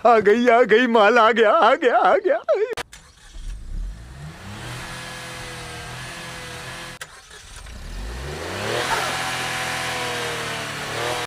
आ गई माल आ गया आ गया आ गया।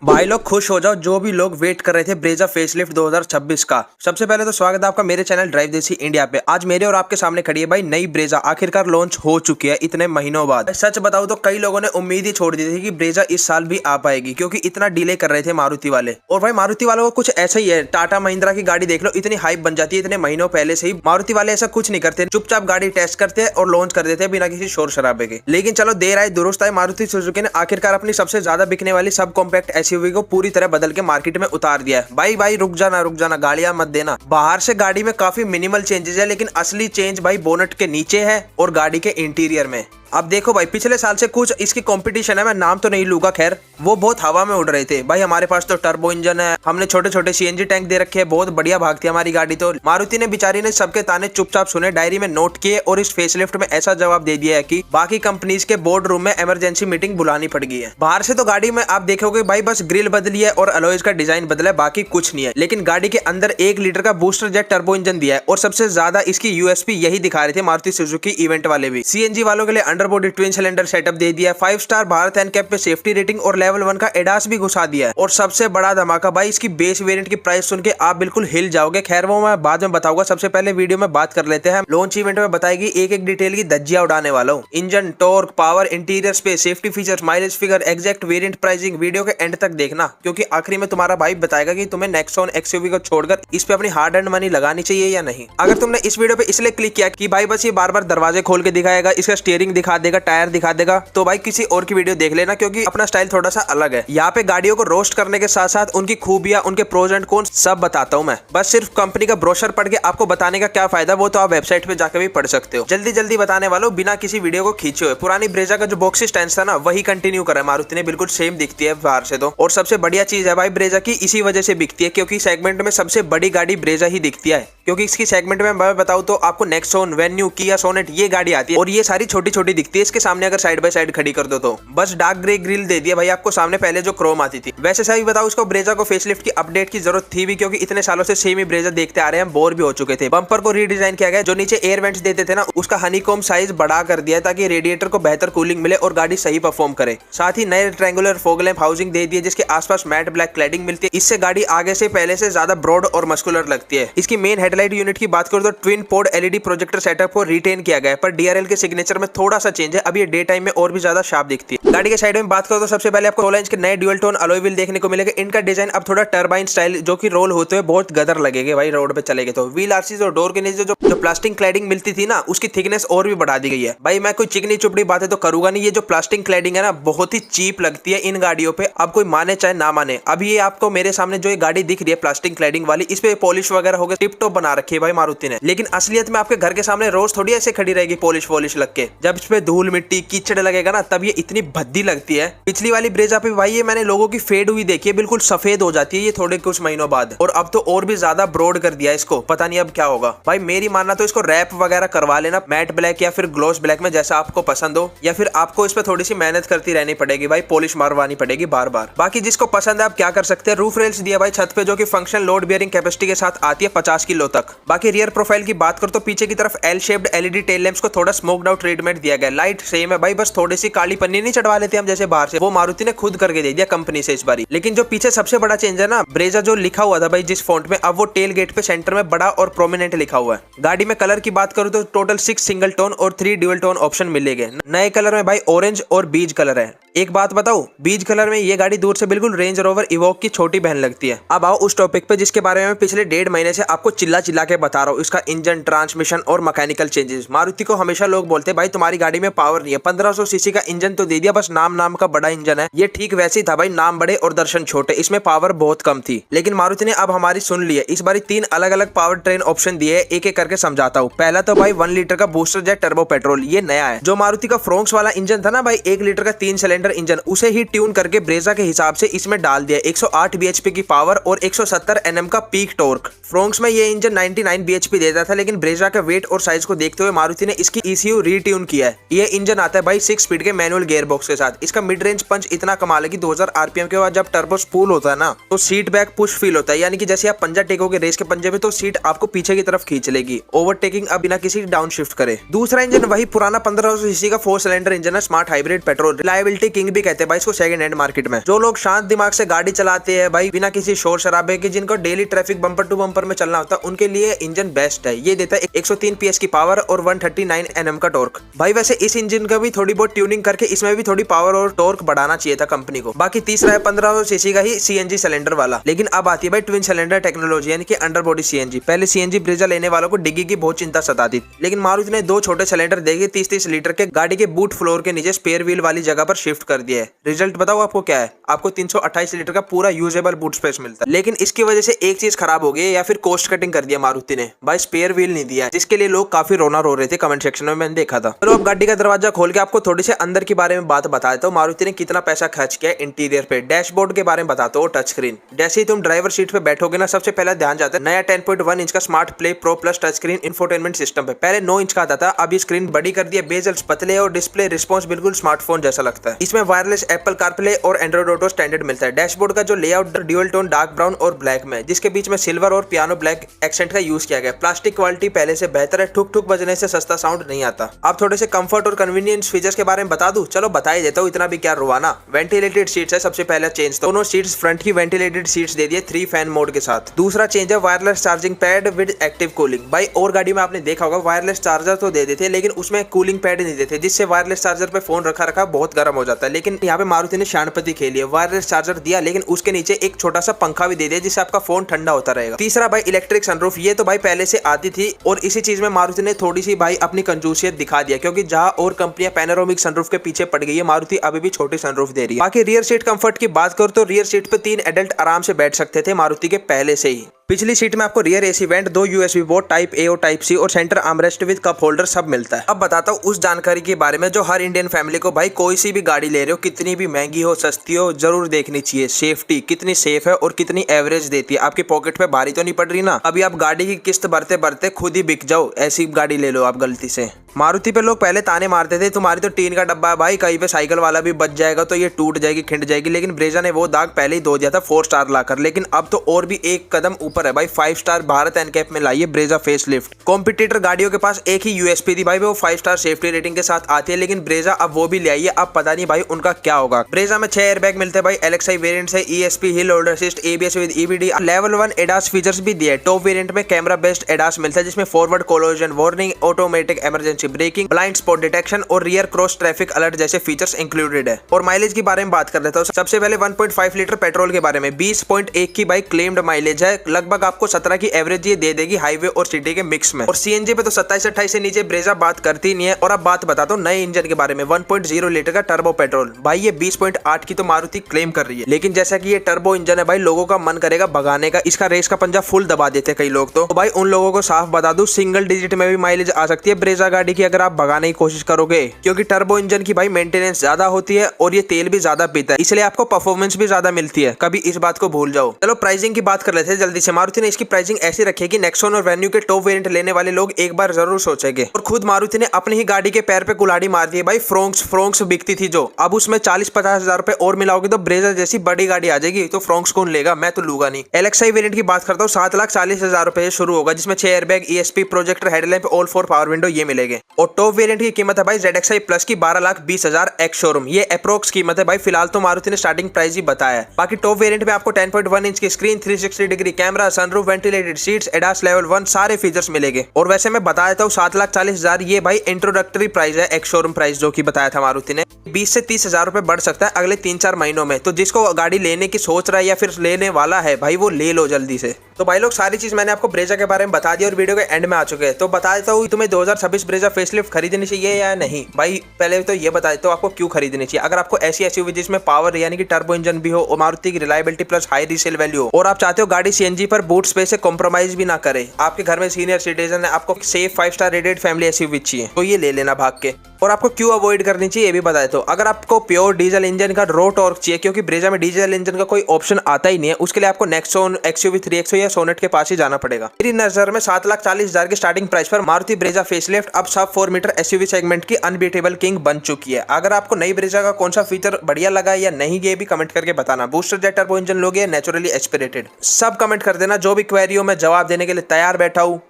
भाई लोग खुश हो जाओ जो भी लोग वेट कर रहे थे ब्रेजा फेसलिफ्ट 2026 का। सबसे पहले तो स्वागत है आपका मेरे चैनल ड्राइव देसी इंडिया पे। आज मेरे और आपके सामने खड़ी है भाई नई ब्रेजा, आखिरकार लॉन्च हो चुकी है इतने महीनों बाद। सच बताऊं तो कई लोगों ने उम्मीद ही छोड़ दी थी कि ब्रेजा इस साल भी आ पाएगी, क्योंकि इतना डिले कर रहे थे मारुति वाले। और भाई मारुति वालों को कुछ ऐसा ही है, टाटा महिंद्रा की गाड़ी देख लो, इतनी हाइप बन जाती है इतने महीनों पहले से ही। मारुति वाले ऐसा कुछ नहीं करते, चुपचाप गाड़ी टेस्ट करते हैं और लॉन्च कर देते हैं बिना किसी शोर शराबे के। लेकिन चलो देर आए दुरुस्त आए, मारुति सुजुकी ने आखिरकार अपनी सबसे ज्यादा बिकने वाली सब कॉम्पैक्ट एसयूवी को पूरी तरह बदल के मार्केट में उतार दिया है। भाई रुक जाना गालियां मत देना। बाहर से गाड़ी में काफी मिनिमल चेंजेस है, लेकिन असली चेंज भाई बोनट के नीचे है और गाड़ी के इंटीरियर में। अब देखो भाई, पिछले साल से कुछ इसकी कंपटीशन है, मैं नाम तो नहीं लूंगा, खैर वो बहुत हवा में उड़ रहे थे। भाई हमारे पास तो टर्बो इंजन है, हमने छोटे छोटे सीएनजी टैंक दे रखे हैं, बहुत बढ़िया भागती है हमारी गाड़ी। तो मारुति ने बेचारी ने सबके ताने चुपचाप सुने, डायरी में नोट किए और इस फेसलिफ्ट में ऐसा जवाब दे दिया है कि बाकी कंपनीज के बोर्ड रूम में इमरजेंसी मीटिंग बुलानी पड़ गई है। बाहर से तो गाड़ी में आप देखोगे भाई बस ग्रिल बदली है और अलॉयज का डिजाइन बदला है, बाकी कुछ नहीं है। लेकिन गाड़ी के अंदर 1 लीटर का बूस्टर जेट टर्बो इंजन दिया है और सबसे ज्यादा इसकी यूएसपी यही दिखा रहे थे मारुति सुजुकी इवेंट वाले भी। सीएनजी वालों के लिए अंडरबॉडी ट्विन सिलेंडर सेटअप दे दिया है, 5 स्टार भारत एनकैप पे सेफ्टी रेटिंग और लेवल 1 का एडास भी घुसा दिया है। और सबसे बड़ा धमाका भाई, इसकी बेस वेरिएंट की प्राइस सुन के आप बिल्कुल हिल जाओगे। खैर वो मैं बाद में बताऊंगा, सबसे पहले वीडियो में बात कर लेते हैं। लॉन्च इवेंट में बताएगी एक एक डिटेल की धज्जियां उड़ाने वाला हूं। Engine, torque, power, interior space, safety features, mileage figure, exact variant pricing, video के एंड तक देखना, क्योंकि आखिरी में तुम्हारा भाई बताएगा कि तुम्हें नेक्सॉन एक्सयूवी को छोड़कर इस पे अपनी हार्ड एंड मनी लगानी चाहिए या नहीं। अगर तुमने इस वीडियो पे इसलिए क्लिक किया कि भाई बस ये बार बार दरवाजे खोल के दिखाएगा, इसका स्टीयरिंग दिखा देगा, टायर दिखा देगा, तो भाई किसी और की वीडियो देख लेना, क्योंकि अपना स्टाइल थोड़ा सा अलग है। यहाँ पे गाड़ियों को रोस्ट करने के साथ साथ उनकी खूबियां, उनके प्रोज एंड कॉन्स सब बताता हूँ मैं। बस सिर्फ कंपनी का ब्रोशर पढ़ के आपको बताने का क्या फायदा, वो तो आप वेबसाइट पे जाकर भी पढ़ सकते हो। जल्दी बताने वालों, बिना किसी वीडियो को खींचे हुए। पुरानी ब्रेजा का जो बॉक्सी स्टैंड था ना, वही कंटिन्यू करा है मारुति ने, बिल्कुल सेम दिखती है बाहर से तो। और सबसे बढ़िया चीज है भाई ब्रेजा की, इसी वजह से बिकती है क्योंकि सेगमेंट में सबसे बड़ी गाड़ी ब्रेजा ही दिखती है। क्योंकि इसकी सेगमेंट में मैं बताऊं तो आपको नेक्सॉन, वेन्यू, किया सोनेट ये गाड़ी आती है और ये सारी छोटी छोटी दिखती है इसके सामने अगर साइड बाय साइड खड़ी कर दो तो। बस डार्क ग्रे ग्रिल दे दिया भाई आपको सामने, पहले जो क्रोम आती थी। वैसे सही बताऊं, उसको ब्रेजा को फेसलिफ्ट की अपडेट की जरूरत थी भी, क्योंकि इतने सालों से सेम ही ब्रेजा देखते आ रहे हैं, बोर भी हो चुके थे। बम्पर को रीडिजाइन किया गया, जो नीचे एयर वेंट्स देते थे ना, उसका हनीकॉम्ब साइज बड़ा कर दिया ताकि रेडिएटर को बेहतर कूलिंग मिले और गाड़ी सही परफॉर्म करे। साथ ही नए रेक्टेंगुलर फॉग लैंप हाउसिंग दे दिए, जिसके आसपास मैट ब्लैक क्लैडिंग मिलती है। इससे गाड़ी आगे से पहले से ज्यादा ब्रॉड और मस्कुलर लगती है। इसकी मेन हेडलाइट यूनिट की बात करूं तो ट्विन पोड एलईडी प्रोजेक्टर सेटअप को रिटेन किया गया है, पर डीआरएल के सिग्नेचर में थोड़ा सा चेंज है। अब ये डे टाइम में और भी ज्यादा शार्प दिखती है। गाड़ी के साइड में बात करो तो सबसे पहले आपको 16 इंच के नए ड्यूल टोन अलॉय व्हील देखने को मिलेगा। इनका डिजाइन अब थोड़ा टर्बाइन स्टाइल, जो कि रोल होते हुए बहुत गदर लगेगा भाई रोड पे चलेंगे तो। व्हील आरसीज और डोर के नीचे जो प्लास्टिक क्लैडिंग मिलती थी ना, उसकी थिकनेस और भी बढ़ा दी गई है। भाई मैं कोई चिकनी चुपड़ी बातें तो करूंगा नहीं, ये जो प्लास्टिक क्लैडिंग है ना, बहुत ही चीप लगती है इन गाड़ियों पे, अब कोई माने चाहे ना माने। अब ये आपको मेरे सामने जो ये गाड़ी दिख रही है प्लास्टिक क्लैडिंग वाली, इस पे पॉलिश वगैरह हो गया, टिप टॉप बना रखी है भाई मारुति ने। लेकिन असलियत में आपके घर के सामने रोज थोड़ी ऐसे खड़ी रहेगी पॉलिश वॉलिश लग के। जब इस पे धूल मिट्टी कीचड़ लगेगा ना, तब ये इतनी भद्दी लगती है। पिछली वाली ब्रेजा पे भाई ये मैंने लोगों की फेड हुई देखी है, बिल्कुल सफेद हो जाती है ये थोड़े कुछ महीनों बाद। और अब तो और भी ज्यादा ब्रॉड कर दिया इसको, पता नहीं अब क्या होगा। भाई मेरी मानना तो इसको रैप वगैरह करवा लेना, मैट ब्लैक या फिर ग्लॉस ब्लैक में, जैसा आपको पसंद हो। या फिर आपको इस पे थोड़ी सी मेहनत करती रहनी पड़ेगी भाई, पॉलिश मारवानी पड़ेगी बार बार। बाकी जिसको पसंद है आप क्या कर सकते हैं, रूफ रेल्स दिया भाई छत पे, जो कि फंक्शन लोड बियरिंग कैपेसिटी के साथ आती है 50 किलो तक। बाकी रियर प्रोफाइल की बात करो तो पीछे की तरफ L shaped LED tail lamps को थोड़ा स्मोक्ड आउट ट्रीटमेंट दिया गया। लाइट सेम है भाई, बस थोड़ी सी काली पन्नी नहीं चढ़वा लेते हम जैसे बाहर से, वो मारुति ने खुद करके दे दिया कंपनी से इस बारी। लेकिन जो पीछे सबसे बड़ा चेंज है ना, ब्रेजा जो लिखा हुआ था भाई जिस फॉन्ट में, अब वो टेल गेट पे सेंटर में बड़ा और प्रोमिनेंट लिखा हुआ है। गाड़ी में कलर की बात करूं तो टोटल 6 सिंगल टोन और 3 ड्यूअल टोन ऑप्शन मिलेंगे। नए कलर में भाई ऑरेंज और बीज कलर है। एक बात बताओ, बीज कलर में ये गाड़ी दूर से बिल्कुल रेंज रोवर इवोक की छोटी बहन लगती है। अब आओ उस टॉपिक पे जिसके बारे में पिछले 1.5 महीने से आपको चिल्ला के बता रहा हूँ, इसका इंजन, ट्रांसमिशन और मैकेनिकल चेंजेस। मारुति को हमेशा लोग बोलते हैं भाई तुम्हारी गाड़ी में पावर नहीं है, 1500 सीसी का इंजन तो दे दिया, बस नाम का बड़ा इंजन है। ये ठीक वैसे ही था भाई, नाम बड़े और दर्शन छोटे, इसमें पावर बहुत कम थी। लेकिन मारुति ने अब हमारी सुन ली है, इस बारी 3 अलग अलग पावर ट्रेन ऑप्शन दिए, एक एक करके समझाता हूँ। पहला तो भाई 1 लीटर का बूस्टर जेट टर्बो पेट्रोल, ये नया है। जो मारुति का फ्रोंक्स वाला इंजन था ना भाई, 1 लीटर का 3 सिलेंडर सिलेंडर इंजन उसे ही ट्यून करके ब्रेजा के हिसाब से इसमें डाल दिया। 108 bhp की पावर और 170 Nm का पीक टॉर्क। फ्रोंक्स में ये इंजन 99 bhp देता था, लेकिन ब्रेजा का वेट और साइज को देखते हुए मारुति ने इसकी ECU रीट्यून किया है। ये इंजन आता है भाई 6 स्पीड के मैनुअल गियर बॉक्स के साथ। इसका मिड रेंज पंच इतना कमाल है कि 2000 RPM के बाद जब टर्बो स्पूल होता है ना, तो सीट बैक पुश फील होता है, यानी कि जैसे आप पंजा टेकोगे रेस के पंजे में तो सीट आपको पीछे की तरफ खींच लेगी, ओवरटेकिंग अब बिना किसी डाउन शिफ्ट करे। दूसरा इंजन वही पुराना 1500 सीसी का 4 सिलेंडर इंजन है, smart hybrid petrol. Reliability king भी कहते हैं भाई इसको सेकंड हैंड मार्केट में। जो लोग शांत दिमाग से गाड़ी चलाते हैं भाई बिना किसी शोर शराबे के, जिनको daily traffic bumper to bumper में चलना होता है, उनके लिए इंजन बेस्ट है। ये देता है 103 PS की पावर और 139 Nm का टॉर्क। भाई वैसे इस इंजन का भी थोड़ी बहुत ट्यूनिंग करके इसमें भी थोड़ी पावर और टॉर्क बढ़ाना चाहिए था कंपनी को। बाकी तीसरा है 1500 सीसी का ही CNG सिलेंडर वाला। लेकिन अब आती है भाई ट्विन सिलेंडर टेक्नोलॉजी, यानी कि अंडर बॉडी CNG। पहले CNG ब्रेजा लेने वालों को डिग्गी की बहुत चिंता सताती, लेकिन मारुति ने 2 छोटे सिलेंडर देके 30-30 लीटर के गाड़ी के बूट फ्लोर के नीचे स्पेयर व्हील वाली जगह पर शिफ्ट कर दिया है। रिजल्ट बताओ आपको क्या है? आपको 328 लीटर का पूरा यूजेबल बूट स्पेस मिलता है। लेकिन इसकी वजह से एक चीज खराब हो गई, या फिर कॉस्ट कटिंग कर दिया मारुति ने, भाई स्पेयर व्हील नहीं दिया, जिसके लिए लोग काफी रोना रो रहे थे कमेंट सेक्शन में, मैंने देखा था। चलो अब गाड़ी का दरवाजा खोल के आपको थोड़ी से अंदर के बारे में बात बता देता हूँ। मारुति ने कितना पैसा खर्च किया इंटीरियर पे। डैशबोर्ड के बारे में बताता हूँ। टच स्क्रीन, जैसे ही तुम ड्राइवर सीट पे बैठोगे ना, सबसे पहले ध्यान जाता है नया 10.1 इंच का smart play pro plus touch screen infotainment system पे। पहले 9 इंच का आता था, अब ये स्क्रीन बड़ी कर दिया, बेजल्स पतले और डिस्प्ले रिस्पॉन्स बिल्कुल स्मार्टफोन जैसा लगता है। इसमें वायरलेस एप्पल कारप्ले और एंड्रॉइड ऑटो स्टैंडर्ड मिलता है। डैशबोर्ड का जो layout dual tone dark brown और ब्लैक में, जिसके बीच में सिल्वर और पियानो ब्लैक एक्सेंट का यूज किया गया। प्लास्टिक क्वालिटी पहले से बेहतर है, ठुक ठुक बजने से सस्ता साउंड नहीं आता। अब थोड़े से कंफर्ट और कन्वीनियंस फीचर्स के बारे में बता दूं? चलो बता ही देता हूँ, इतना भी क्या रुवाना। वेंटिलेटेड सीट्स है सबसे पहला चेंज, दोनों सीट्स फ्रंट की वेंटिलेटेड सीट्स दे दिए 3 फैन मोड के साथ। दूसरा चेंज है wireless charging pad with active cooling. भाई और गाड़ी में आपने देखा होगा वायरलेस चार्जर तो दे देते, लेकिन उसमें कूलिंग पैड नहीं देते, जिससे वायरलेस चार्जर पे फोन रखा बहुत गर्म हो जाता है। लेकिन यहाँ पे मारुति ने शानपति खेली है, वायरलेस चार्जर दिया लेकिन उसके नीचे एक छोटा सा पंखा भी दे दिया, जिससे आपका फोन ठंडा होता रहेगा। तीसरा भाई इलेक्ट्रिक सनरूफ, ये तो भाई पहले से आती थी और इसी चीज में मारुति ने थोड़ी सी भाई अपनी कंजूसियत दिखा दिया, क्योंकि जहां और कंपनियां पैनोरामिक सनरूफ के पीछे पड़ गई है, मारुति अभी भी छोटी सनरूफ दे रही है। बाकी रियर सीट कंफर्ट की बात करो तो रियर सीट पे 3 एडल्ट आराम से बैठ सकते थे मारुति के पहले से ही। पिछली सीट में आपको rear AC went, 2 USB port type A और टाइप C और centre armrest with cup holder सब मिलता है। अब बताता हूँ उस जानकारी के बारे में जो हर इंडियन फैमिली को, भाई कोई सी भी गाड़ी ले रहे हो, कितनी भी महंगी हो सस्ती हो, जरूर देखनी चाहिए। सेफ्टी कितनी सेफ है और कितनी एवरेज देती है, आपकी पॉकेट पे भारी तो नहीं पड़ रही ना। अभी आप गाड़ी की किस्त भरते भरते खुद ही बिक जाओ, ऐसी गाड़ी ले लो आप गलती से। मारुति पे लोग पहले ताने मारते थे तुम्हारी तो टीन का डब्बा है भाई, कहीं पे साइकिल वाला भी बच जाएगा तो ये टूट जाएगी खिंड जाएगी, लेकिन ब्रेजा ने वो दाग पहले ही धो दिया था 4 स्टार लाकर। लेकिन अब तो और भी एक कदम ऊपर है भाई, 5 स्टार भारत एनकैप में लाई है ब्रेजा फेसलिफ्ट। कॉम्पिटिटर गाड़ियों के पास एक ही USP थी भाई, वो 5 स्टार सेफ्टी रेटिंग के साथ आती है, लेकिन ब्रेजा अब वो भी ले आई है। अब पता नहीं भाई उनका क्या होगा। ब्रेजा में 6 एयरबैग मिलते हैं भाई, LXI वेरिएंट से ESP hill holder assist, ABS with EBD, level 1 ADAS features भी दिए। टॉप वेरिएंट में कैमरा बेस्ड ADAS मिलता है, जिसमें forward collision warning, automatic emergency breaking, blind spot detection और रियर क्रॉस ट्रैफिक अलर्ट जैसे फीचर्स इंक्लूडेड है। और माइलेज के बारे में बात कर लेता हूं। सबसे पहले 1.5 लीटर पेट्रोल के बारे में, 20.1 की बाइक क्लेम्ड माइलेज है, लगभग आपको 17 की एवरेज ये दे देगी हाईवे और सिटी के मिक्स में। और CNG पे तो 27-28 से नीचे ब्रेजा बात करती नहीं है। और अब बात बताता हूँ नए इंजन के बारे में, 1.0 लीटर का टर्बो पेट्रोल। भाई ये 20.8 की तो मारुति क्लेम कर रही है, लेकिन जैसा कि ये टर्बो इंजन है भाई, लोगों का मन करेगा भगाने का, इसका रेस का पंजा फुल दबा देते कई लोग। तो भाई उन लोगों को साफ बता दूं, सिंगल डिजिट में भी माइलेज आ सकती है ब्रेजा गाड़ी की अगर आप भगाने की कोशिश करोगे, क्योंकि टर्बो इंजन की भाई मेंटेनेंस ज्यादा होती है और ये तेल भी ज्यादा पीता है, इसलिए आपको परफॉर्मेंस भी ज्यादा मिलती है। कभी इस बात को भूल जाओ। चलो प्राइसिंग की बात कर लेते हैं जल्दी से। मारुति ने इसकी प्राइसिंग ऐसी रखी है कि नेक्सॉन और वेन्यू के टॉप वेरिएंट लेने वाले लोग एक बार जरूर सोचेंगे। और खुद मारुति ने अपनी ही गाड़ी के पैर पे कुल्हाड़ी मार दी है भाई। फ्रोंक्स बिकती थी जो, अब उसमें 40-50 हजार रुपए और मिलाओगे तो ब्रेजा जैसी बड़ी गाड़ी आ जाएगी। तो फ्रोंक्स कौन लेगा? मैं तो लूंगा नहीं। LXI वेरिएंट की बात करता हूँ, 7,40,000 रुपए से शुरू होगा, जिसमें 6 airbag, ESP, projector headlamp, all 4 power window ये मिलेंगे। और टॉप वेरिएंट की कीमत है भाई ZXI प्लस की 12,20,000 एक्स शोरूम। ये अप्रोक्स कीमत है भाई, फिलहाल तो मारुति ने स्टार्टिंग प्राइस ही बताया है। बाकी टॉप वेरिएंट पे आपको 10.1 इंच की screen, 360 degree camera, sunroof, ventilated seats, ADAS level 1 सारे फीचर्स मिलेंगे। और वैसे मैं बता देता हूँ 7,40,000 ये भाई इंट्रोडक्टरी प्राइस है, एक्स शोरूम प्राइस जो कि बताया था मारुति ने। 20 से 30,000 रुपए बढ़ सकता है अगले 3-4 महीनों में। तो जिसको गाड़ी लेने की सोच रहा है या फिर लेने वाला है भाई, वो ले लो जल्दी से। तो भाई लोग सारी चीज मैंने आपको ब्रेजा के बारे में बता दी और वीडियो के एंड में आ चुके हैं। तो बता देता हूँ तुम्हें 2026 ब्रेजा फेसलिफ्ट खरीदनी चाहिए या नहीं। भाई पहले तो ये बता देता हूँ आपको क्यों खरीदनी चाहिए। अगर आपको ऐसी SUV जिसमें पावर यानी कि टर्बो इंजन भी हो और मारुति की reliability plus high resale value हो, और आप चाहते हो गाड़ी CNG पर बूट स्पेस से कॉम्प्रोमाइज भी ना करे, आपके घर में सीनियर सिटीजन है, आपको safe 5 star rated family SUV चाहिए, तो ये ले लेना भाग के। और आपको क्यों अवॉइड करनी चाहिए ये भी बता देता हूं। अगर आपको प्योर डीजल इंजन का रो टॉर्क चाहिए, क्योंकि ब्रेजा में डीजल इंजन का कोई ऑप्शन आता ही नहीं है, उसके लिए आपको नेक्सॉन XUV 3XO या सोनेट के पास ही जाना पड़ेगा। मेरी नजर में 7,40,000 की स्टार्टिंग प्राइस पर मारुति ब्रेजा फेसलिफ्ट अब सब 4 मीटर SUV सेगमेंट की अनबीटेबल किंग बन चुकी है। अगर आपको नई ब्रेजा का कौन सा फीचर बढ़िया लगा या नहीं, ये भी कमेंट करके बताना। बूस्टर जेट टर्बो इंजन लोगे, नेचुरली एस्पिरेटेड, सब कमेंट कर देना। जो भी क्वेरी हो मैं जवाब देने के लिए तैयार बैठा हूँ।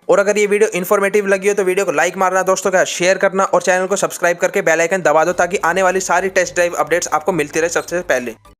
और अगर ये वीडियो इन्फॉर्मेटिव लगी हो तो वीडियो को लाइक मारना, दोस्तों का शेयर करना और चैनल को सब्सक्राइब करके बेल आइकन दबा दो, ताकि आने वाली सारी टेस्ट ड्राइव अपडेट्स आपको मिलती रहे सबसे पहले।